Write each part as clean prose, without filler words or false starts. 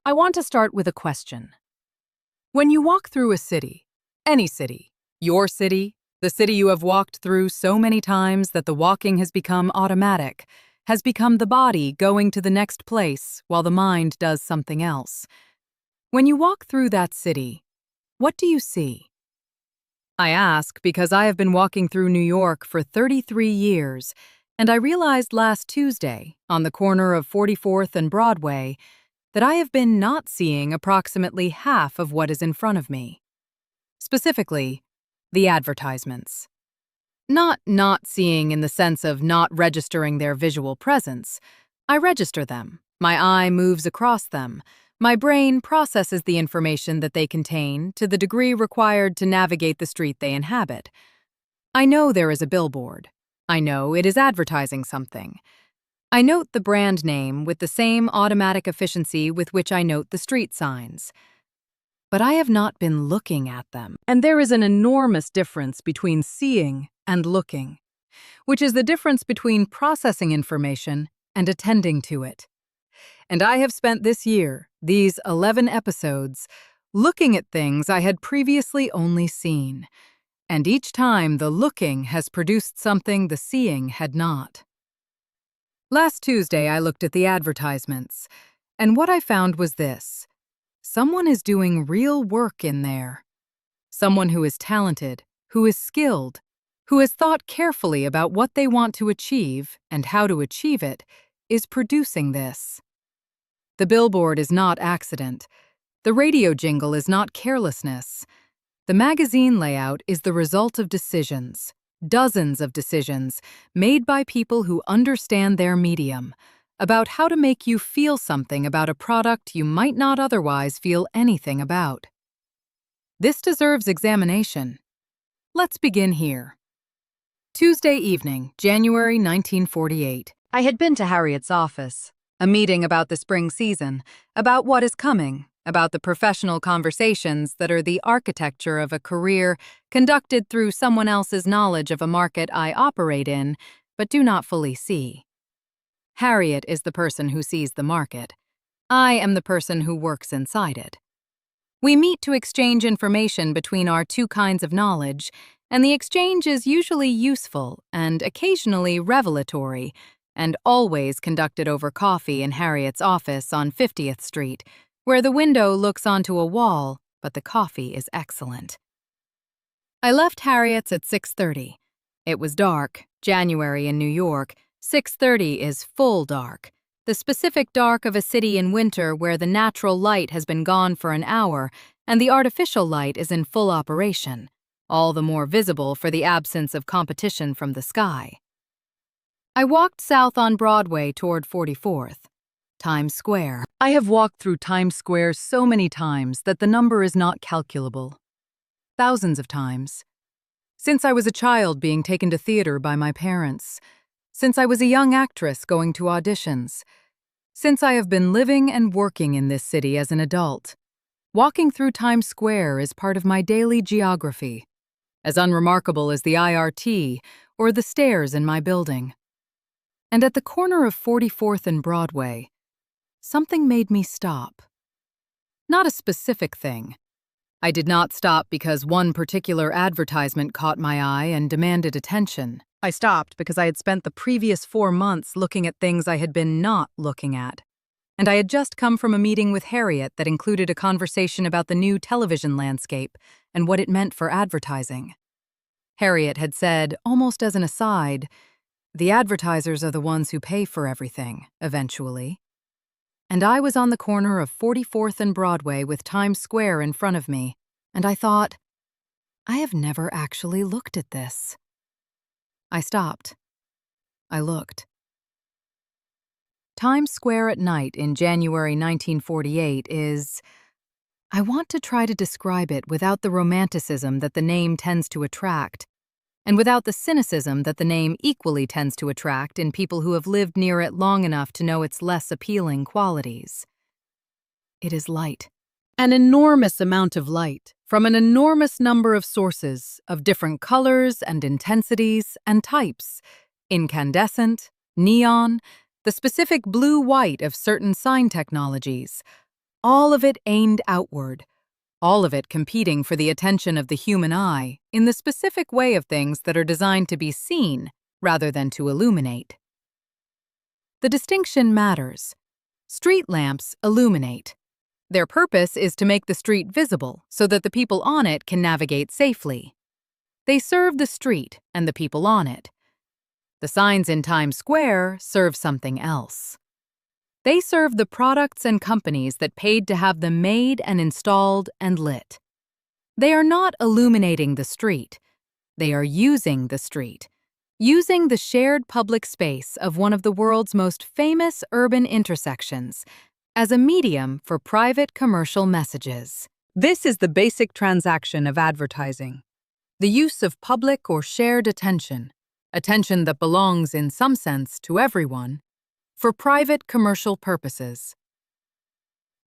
I want to start with a question. When you walk through a city, any city, your city, the city you have walked through so many times that the walking has become automatic, has become the body going to the next place while the mind does something else. When you walk through that city, what do you see? I ask because I have been walking through New York for 33 years, and I realized last Tuesday, on the corner of 44th and Broadway, that I have been not seeing approximately half of what is in front of me. Specifically, the advertisements. Not seeing in the sense of not registering their visual presence. I register them. My eye moves across them. My brain processes the information that they contain to the degree required to navigate the street they inhabit. I know there is a billboard. I know it is advertising something. I note the brand name with the same automatic efficiency with which I note the street signs. But I have not been looking at them. And there is an enormous difference between seeing and looking, which is the difference between processing information and attending to it. And I have spent this year, these 11 episodes, looking at things I had previously only seen. And each time the looking has produced something the seeing had not. Last Tuesday I looked at the advertisements, and what I found was this. Someone is doing real work in there. Someone who is talented, who is skilled, who has thought carefully about what they want to achieve and how to achieve it, is producing this. The billboard is not accident. The radio jingle is not carelessness. The magazine layout is the result of decisions, dozens of decisions, made by people who understand their medium, about how to make you feel something about a product you might not otherwise feel anything about. This deserves examination. Let's begin here. Tuesday evening, January 1948. I had been to Harriet's office. A meeting about the spring season, about what is coming, about the professional conversations that are the architecture of a career conducted through someone else's knowledge of a market I operate in, but do not fully see. Harriet is the person who sees the market. I am the person who works inside it. We meet to exchange information between our two kinds of knowledge, and the exchange is usually useful and occasionally revelatory, and always conducted over coffee in Harriet's office on 50th Street, where the window looks onto a wall, but the coffee is excellent. I left Harriet's at 6:30. It was dark, January in New York. 6:30 is full dark, the specific dark of a city in winter where the natural light has been gone for an hour and the artificial light is in full operation, all the more visible for the absence of competition from the sky. I walked south on Broadway toward 44th. Times Square. I have walked through Times Square so many times that the number is not calculable. Thousands of times. Since I was a child being taken to theater by my parents. Since I was a young actress going to auditions. Since I have been living and working in this city as an adult. Walking through Times Square is part of my daily geography. As unremarkable as the IRT or the stairs in my building. And at the corner of 44th and Broadway, something made me stop. Not a specific thing. I did not stop because one particular advertisement caught my eye and demanded attention. I stopped because I had spent the previous 4 months looking at things I had been not looking at. And I had just come from a meeting with Harriet that included a conversation about the new television landscape and what it meant for advertising. Harriet had said, almost as an aside, the advertisers are the ones who pay for everything, eventually. And I was on the corner of 44th and Broadway with Times Square in front of me, and I thought, I have never actually looked at this. I stopped. I looked. Times Square at night in January 1948 is... I want to try to describe it without the romanticism that the name tends to attract, and without the cynicism that the name equally tends to attract in people who have lived near it long enough to know its less appealing qualities. It is light. An enormous amount of light, from an enormous number of sources, of different colors and intensities and types, incandescent, neon, the specific blue-white of certain sign technologies, all of it aimed outward, all of it competing for the attention of the human eye in the specific way of things that are designed to be seen rather than to illuminate. The distinction matters. Street lamps illuminate. Their purpose is to make the street visible so that the people on it can navigate safely. They serve the street and the people on it. The signs in Times Square serve something else. They serve the products and companies that paid to have them made and installed and lit. They are not illuminating the street. They are using the street, using the shared public space of one of the world's most famous urban intersections as a medium for private commercial messages. This is the basic transaction of advertising. The use of public or shared attention that belongs in some sense to everyone, for private commercial purposes.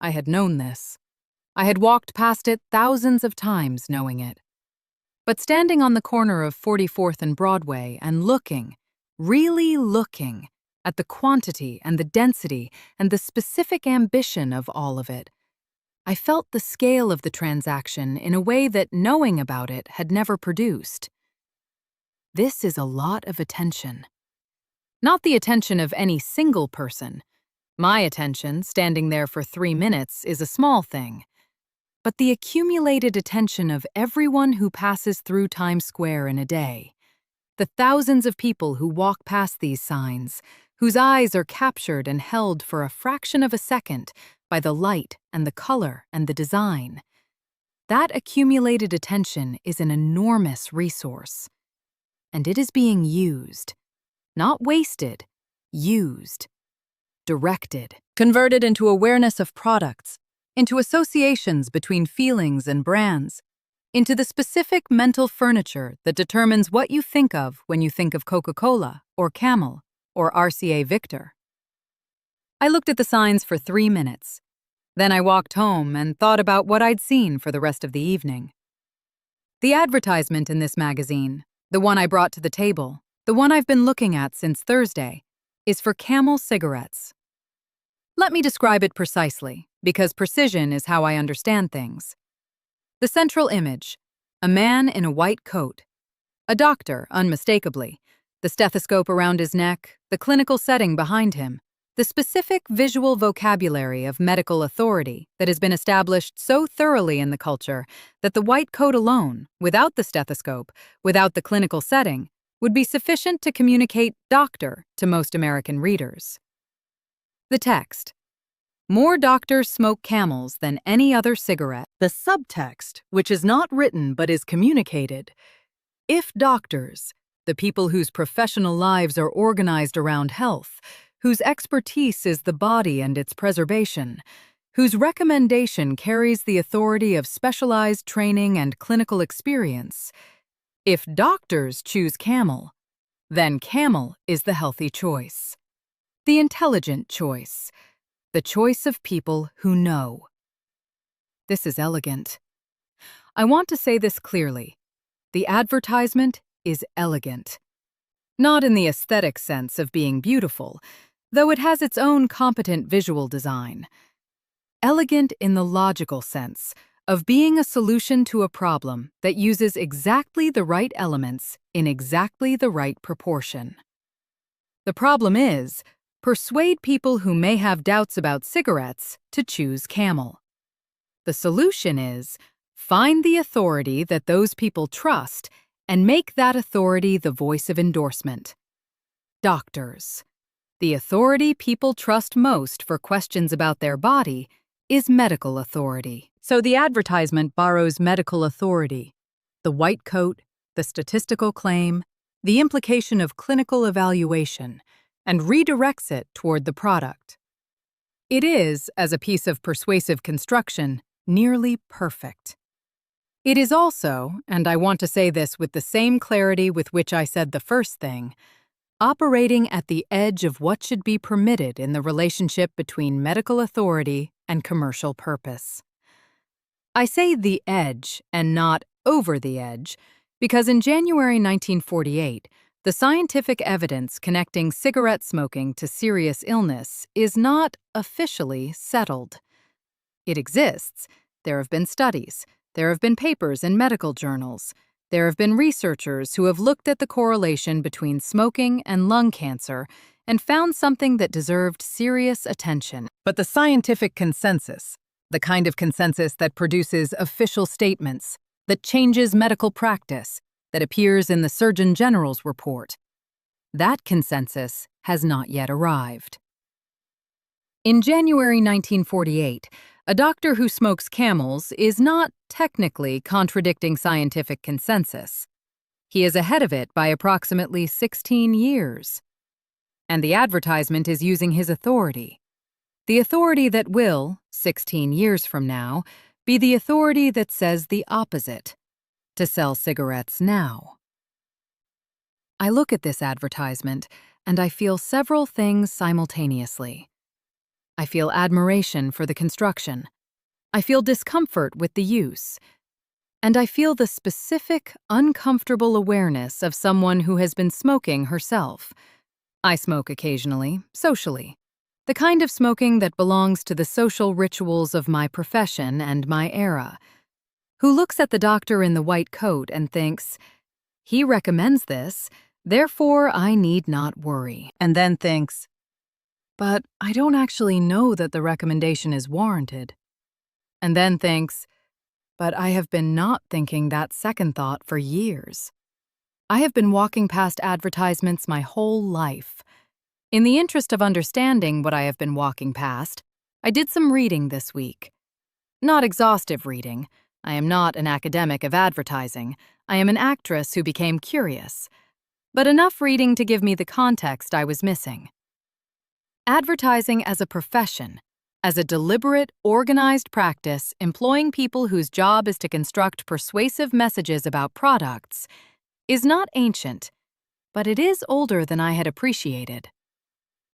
I had known this. I had walked past it thousands of times knowing it. But standing on the corner of 44th and Broadway and looking, really looking, at the quantity and the density and the specific ambition of all of it, I felt the scale of the transaction in a way that knowing about it had never produced. This is a lot of attention. Not the attention of any single person. My attention, standing there for 3 minutes, is a small thing. But the accumulated attention of everyone who passes through Times Square in a day. The thousands of people who walk past these signs, whose eyes are captured and held for a fraction of a second by the light and the color and the design. That accumulated attention is an enormous resource. And it is being used. Not wasted, used, directed, converted into awareness of products, into associations between feelings and brands, into the specific mental furniture that determines what you think of when you think of Coca-Cola or Camel or RCA Victor. I looked at the signs for 3 minutes. Then I walked home and thought about what I'd seen for the rest of the evening. The advertisement in this magazine, the one I brought to the table, the one I've been looking at since Thursday, is for Camel cigarettes. Let me describe it precisely, because precision is how I understand things. The central image, a man in a white coat. A doctor, unmistakably. The stethoscope around his neck, the clinical setting behind him, the specific visual vocabulary of medical authority that has been established so thoroughly in the culture that the white coat alone, without the stethoscope, without the clinical setting, would be sufficient to communicate doctor to most American readers. The text. More doctors smoke Camels than any other cigarette. The subtext, which is not written but is communicated. If doctors, the people whose professional lives are organized around health, whose expertise is the body and its preservation, whose recommendation carries the authority of specialized training and clinical experience, if doctors choose Camel, then Camel is the healthy choice, the intelligent choice, the choice of people who know. This is elegant. I want to say this clearly. The advertisement is elegant. Not in the aesthetic sense of being beautiful, though it has its own competent visual design. Elegant in the logical sense of being a solution to a problem that uses exactly the right elements in exactly the right proportion. The problem is, persuade people who may have doubts about cigarettes to choose Camel. The solution is, find the authority that those people trust and make that authority the voice of endorsement. Doctors. The authority people trust most for questions about their body is medical authority. So the advertisement borrows medical authority, the white coat, the statistical claim, the implication of clinical evaluation, and redirects it toward the product. It is, as a piece of persuasive construction, nearly perfect. It is also, and I want to say this with the same clarity with which I said the first thing, operating at the edge of what should be permitted in the relationship between medical authority and commercial purpose. I say the edge and not over the edge because in January 1948, the scientific evidence connecting cigarette smoking to serious illness is not officially settled. It exists. There have been studies. There have been papers in medical journals. There have been researchers who have looked at the correlation between smoking and lung cancer and found something that deserved serious attention. But the scientific consensus, the kind of consensus that produces official statements, that changes medical practice, that appears in the Surgeon General's report, that consensus has not yet arrived. In January 1948, a doctor who smokes Camels is not technically contradicting scientific consensus. He is ahead of it by approximately 16 years. And the advertisement is using his authority. The authority that will, 16 years from now, be the authority that says the opposite: to sell cigarettes now. I look at this advertisement and I feel several things simultaneously. I feel admiration for the construction. I feel discomfort with the use. And I feel the specific, uncomfortable awareness of someone who has been smoking herself. I smoke occasionally, socially. The kind of smoking that belongs to the social rituals of my profession and my era. Who looks at the doctor in the white coat and thinks, he recommends this, therefore I need not worry. And then thinks, but I don't actually know that the recommendation is warranted. And then thinks, but I have been not thinking that second thought for years. I have been walking past advertisements my whole life. In the interest of understanding what I have been walking past, I did some reading this week. Not exhaustive reading. I am not an academic of advertising. I am an actress who became curious. But enough reading to give me the context I was missing. Advertising as a profession, as a deliberate, organized practice employing people whose job is to construct persuasive messages about products, is not ancient, but it is older than I had appreciated.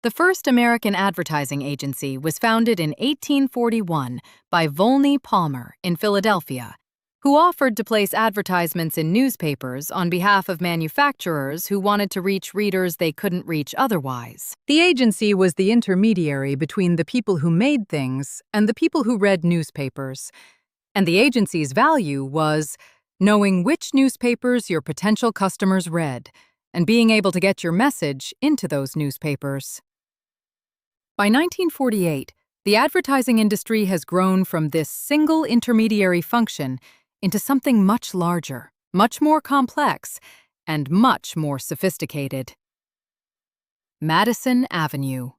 The first American advertising agency was founded in 1841 by Volney Palmer in Philadelphia, who offered to place advertisements in newspapers on behalf of manufacturers who wanted to reach readers they couldn't reach otherwise. The agency was the intermediary between the people who made things and the people who read newspapers. And the agency's value was knowing which newspapers your potential customers read and being able to get your message into those newspapers. By 1948, the advertising industry has grown from this single intermediary function into something much larger, much more complex, and much more sophisticated. Madison Avenue.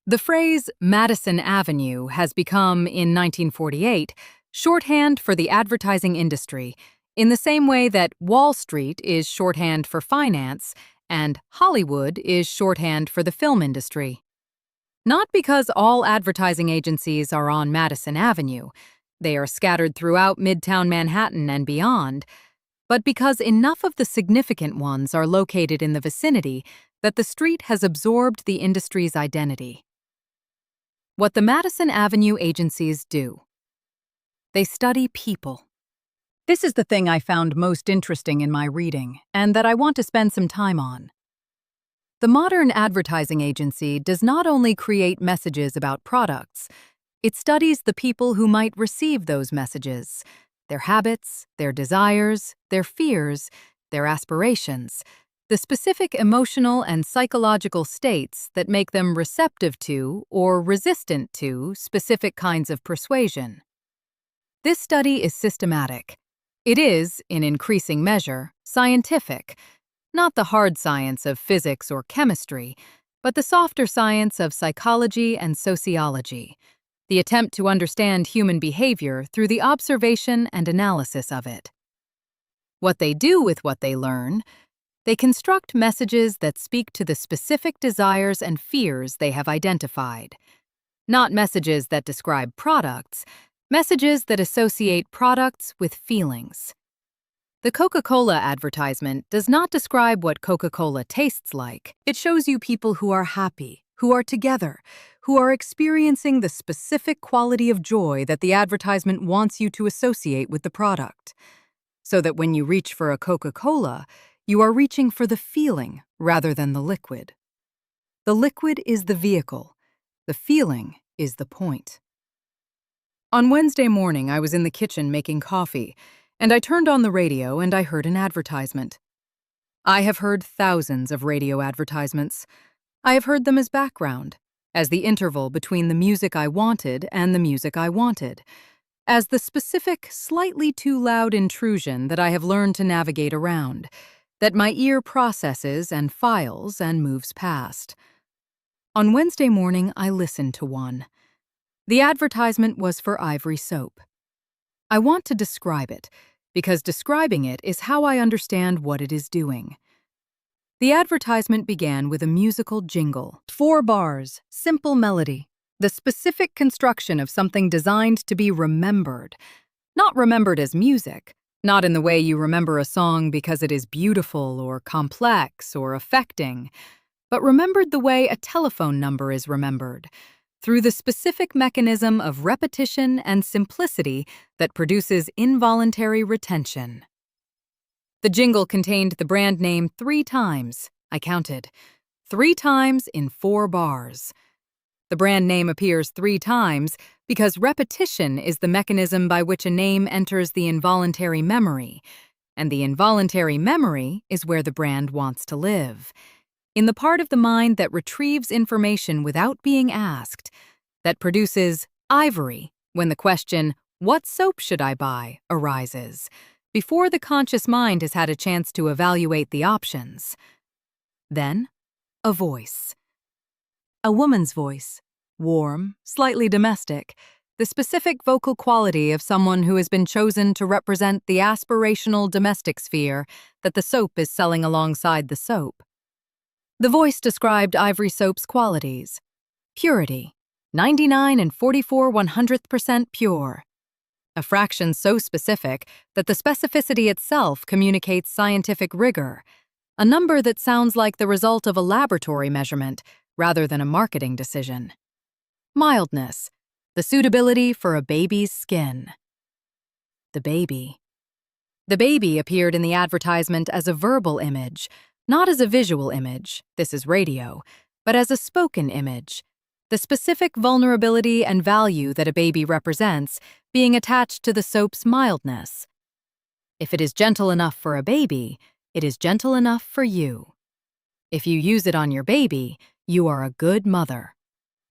The phrase Madison Avenue has become, in 1948, shorthand for the advertising industry, in the same way that Wall Street is shorthand for finance and Hollywood is shorthand for the film industry. Not because all advertising agencies are on Madison Avenue. They are scattered throughout Midtown Manhattan and beyond, but because enough of the significant ones are located in the vicinity that the street has absorbed the industry's identity. What the Madison Avenue agencies do. They study people. This is the thing I found most interesting in my reading, and that I want to spend some time on. The modern advertising agency does not only create messages about products, it studies the people who might receive those messages, their habits, their desires, their fears, their aspirations, the specific emotional and psychological states that make them receptive to or resistant to specific kinds of persuasion. This study is systematic. It is, in increasing measure, scientific, not the hard science of physics or chemistry, but the softer science of psychology and sociology, the attempt to understand human behavior through the observation and analysis of it. What they do with what they learn, they construct messages that speak to the specific desires and fears they have identified. Not messages that describe products, messages that associate products with feelings. The Coca-Cola advertisement does not describe what Coca-Cola tastes like. It shows you people who are happy, who are together, who are experiencing the specific quality of joy that the advertisement wants you to associate with the product. So that when you reach for a Coca-Cola, you are reaching for the feeling rather than the liquid. The liquid is the vehicle. The feeling is the point. On Wednesday morning, I was in the kitchen making coffee, and I turned on the radio and I heard an advertisement. I have heard thousands of radio advertisements. I have heard them as background, as the interval between the music I wanted and the music I wanted, as the specific, slightly too loud intrusion that I have learned to navigate around, that my ear processes and files and moves past. On Wednesday morning, I listened to one. The advertisement was for Ivory soap. I want to describe it, because describing it is how I understand what it is doing. The advertisement began with a musical jingle. 4 bars, simple melody, the specific construction of something designed to be remembered. Not remembered as music, not in the way you remember a song because it is beautiful or complex or affecting, but remembered the way a telephone number is remembered, through the specific mechanism of repetition and simplicity that produces involuntary retention. The jingle contained the brand name 3 times, I counted, 3 times in 4 bars. The brand name appears 3 times because repetition is the mechanism by which a name enters the involuntary memory, and the involuntary memory is where the brand wants to live. In the part of the mind that retrieves information without being asked, that produces ivory when the question, "What soap should I buy?" arises, before the conscious mind has had a chance to evaluate the options. Then, a voice. A woman's voice, warm, slightly domestic, the specific vocal quality of someone who has been chosen to represent the aspirational domestic sphere that the soap is selling alongside the soap. The voice described Ivory soap's qualities. Purity, 99 and 44/100% pure. A fraction so specific that the specificity itself communicates scientific rigor, a number that sounds like the result of a laboratory measurement rather than a marketing decision. Mildness, the suitability for a baby's skin. The baby. The baby appeared in the advertisement as a verbal image, not as a visual image, this is radio, but as a spoken image. The specific vulnerability and value that a baby represents being attached to the soap's mildness. If it is gentle enough for a baby, it is gentle enough for you. If you use it on your baby, you are a good mother.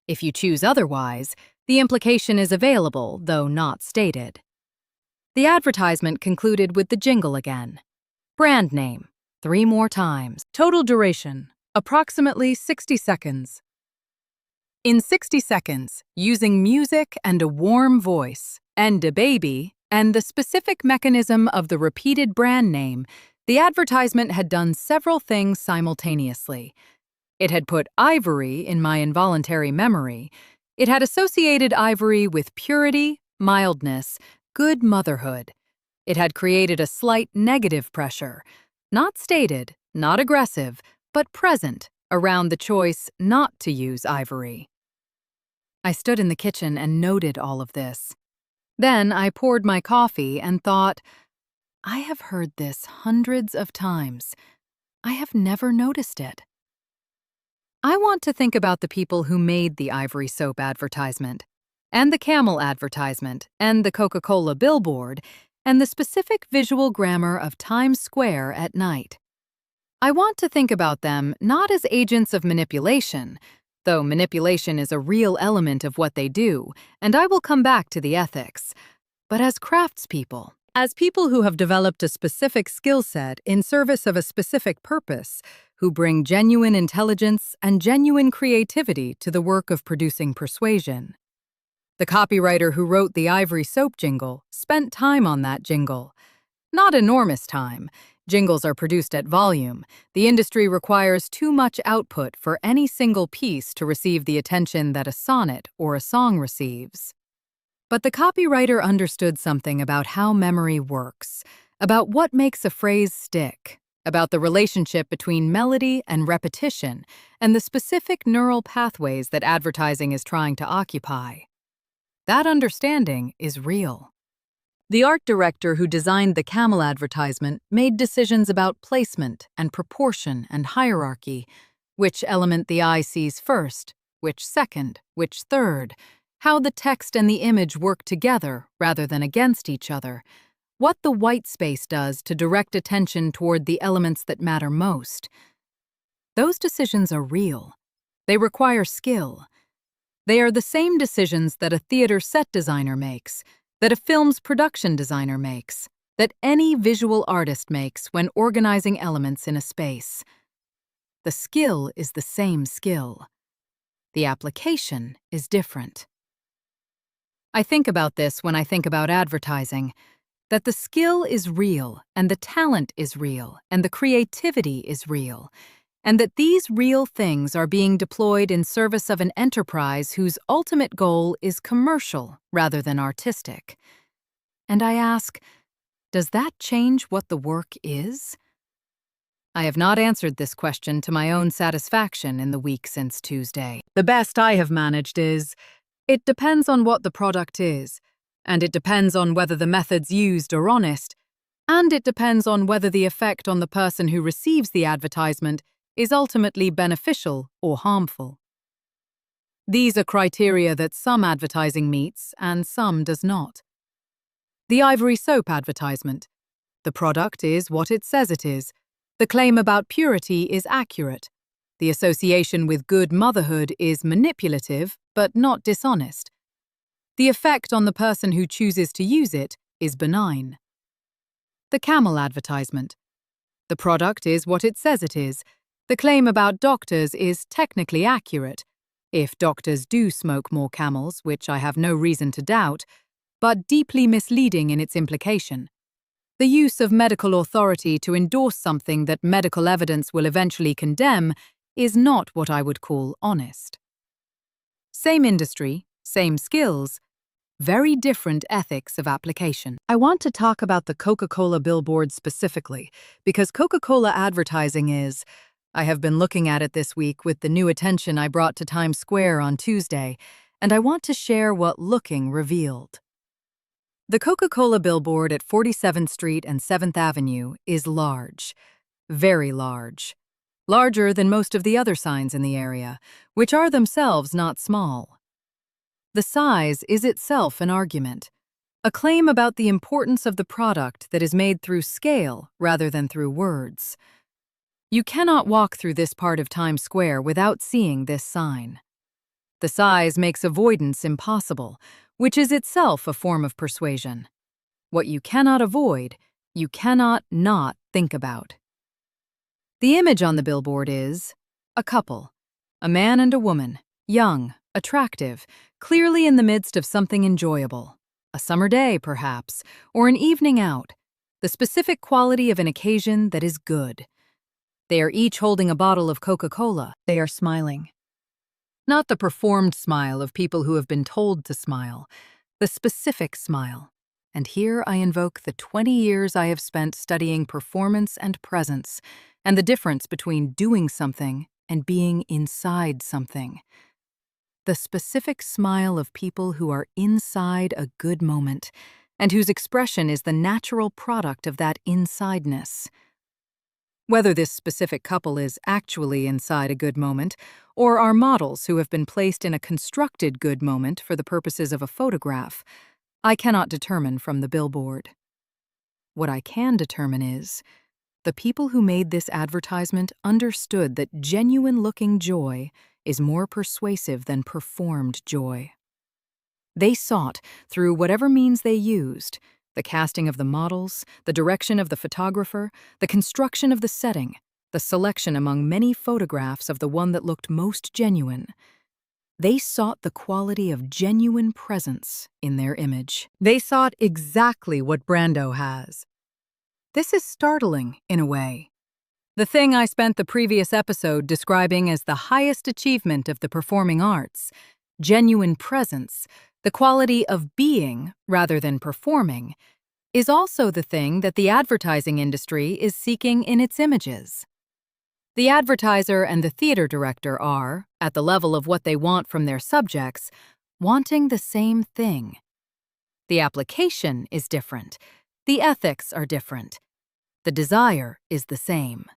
If you choose otherwise, the implication is available, though not stated. The advertisement concluded with the jingle again. Brand name, 3 more times. Total duration, approximately 60 seconds. In 60 seconds, using music and a warm voice, and a baby, and the specific mechanism of the repeated brand name, the advertisement had done several things simultaneously. It had put ivory in my involuntary memory. It had associated ivory with purity, mildness, good motherhood. It had created a slight negative pressure, not stated, not aggressive, but present around the choice not to use ivory. I stood in the kitchen and noted all of this. Then I poured my coffee and thought, I have heard this hundreds of times. I have never noticed it. I want to think about the people who made the Ivory soap advertisement, and the Camel advertisement, and the Coca-Cola billboard, and the specific visual grammar of Times Square at night. I want to think about them not as agents of manipulation, though manipulation is a real element of what they do, and I will come back to the ethics, but as craftspeople, as people who have developed a specific skill set in service of a specific purpose, who bring genuine intelligence and genuine creativity to the work of producing persuasion. The copywriter who wrote the Ivory soap jingle spent time on that jingle. Not enormous time. Jingles are produced at volume. The industry requires too much output for any single piece to receive the attention that a sonnet or a song receives. But the copywriter understood something about how memory works, about what makes a phrase stick, about the relationship between melody and repetition, and the specific neural pathways that advertising is trying to occupy. That understanding is real. The art director who designed the Camel advertisement made decisions about placement and proportion and hierarchy, which element the eye sees first, which second, which third, how the text and the image work together rather than against each other, what the white space does to direct attention toward the elements that matter most. Those decisions are real. They require skill. They are the same decisions that a theater set designer makes, that a film's production designer makes, that any visual artist makes when organizing elements in a space. The skill is the same skill. The application is different. I think about this when I think about advertising, that the skill is real, and the talent is real, and the creativity is real, and that these real things are being deployed in service of an enterprise whose ultimate goal is commercial rather than artistic. And I ask, does that change what the work is? I have not answered this question to my own satisfaction in the week since Tuesday. The best I have managed is, it depends on what the product is, and it depends on whether the methods used are honest, and it depends on whether the effect on the person who receives the advertisement is ultimately beneficial or harmful. These are criteria that some advertising meets and some does not. The Ivory soap advertisement. The product is what it says it is. The claim about purity is accurate. The association with good motherhood is manipulative, but not dishonest. The effect on the person who chooses to use it is benign. The Camel advertisement. The product is what it says it is. The claim about doctors is technically accurate, if doctors do smoke more Camels, which I have no reason to doubt, but deeply misleading in its implication. The use of medical authority to endorse something that medical evidence will eventually condemn is not what I would call honest. Same industry, same skills, very different ethics of application. I want to talk about the Coca-Cola billboard specifically, because Coca-Cola advertising is, I have been looking at it this week with the new attention I brought to Times Square on Tuesday, and I want to share what looking revealed. The Coca-Cola billboard at 47th Street and 7th Avenue is large, very large, larger than most of the other signs in the area, which are themselves not small. The size is itself an argument, a claim about the importance of the product that is made through scale rather than through words. You cannot walk through this part of Times Square without seeing this sign. The size makes avoidance impossible, which is itself a form of persuasion. What you cannot avoid, you cannot not think about. The image on the billboard is a couple, a man and a woman, young, attractive, clearly in the midst of something enjoyable. A summer day, perhaps, or an evening out, the specific quality of an occasion that is good. They are each holding a bottle of Coca-Cola. They are smiling. Not the performed smile of people who have been told to smile, the specific smile. And here I invoke the 20 years I have spent studying performance and presence, and the difference between doing something and being inside something. The specific smile of people who are inside a good moment, and whose expression is the natural product of that insideness. Whether this specific couple is actually inside a good moment, or are models who have been placed in a constructed good moment for the purposes of a photograph, I cannot determine from the billboard. What I can determine is, the people who made this advertisement understood that genuine-looking joy is more persuasive than performed joy. They sought, through whatever means they used, the casting of the models, the direction of the photographer, the construction of the setting, the selection among many photographs of the one that looked most genuine. They sought the quality of genuine presence in their image. They sought exactly what Brando has. This is startling, in a way. The thing I spent the previous episode describing as the highest achievement of the performing arts, genuine presence, the quality of being rather than performing, is also the thing that the advertising industry is seeking in its images. The advertiser and the theater director are, at the level of what they want from their subjects, wanting the same thing. The application is different. The ethics are different. The desire is the same.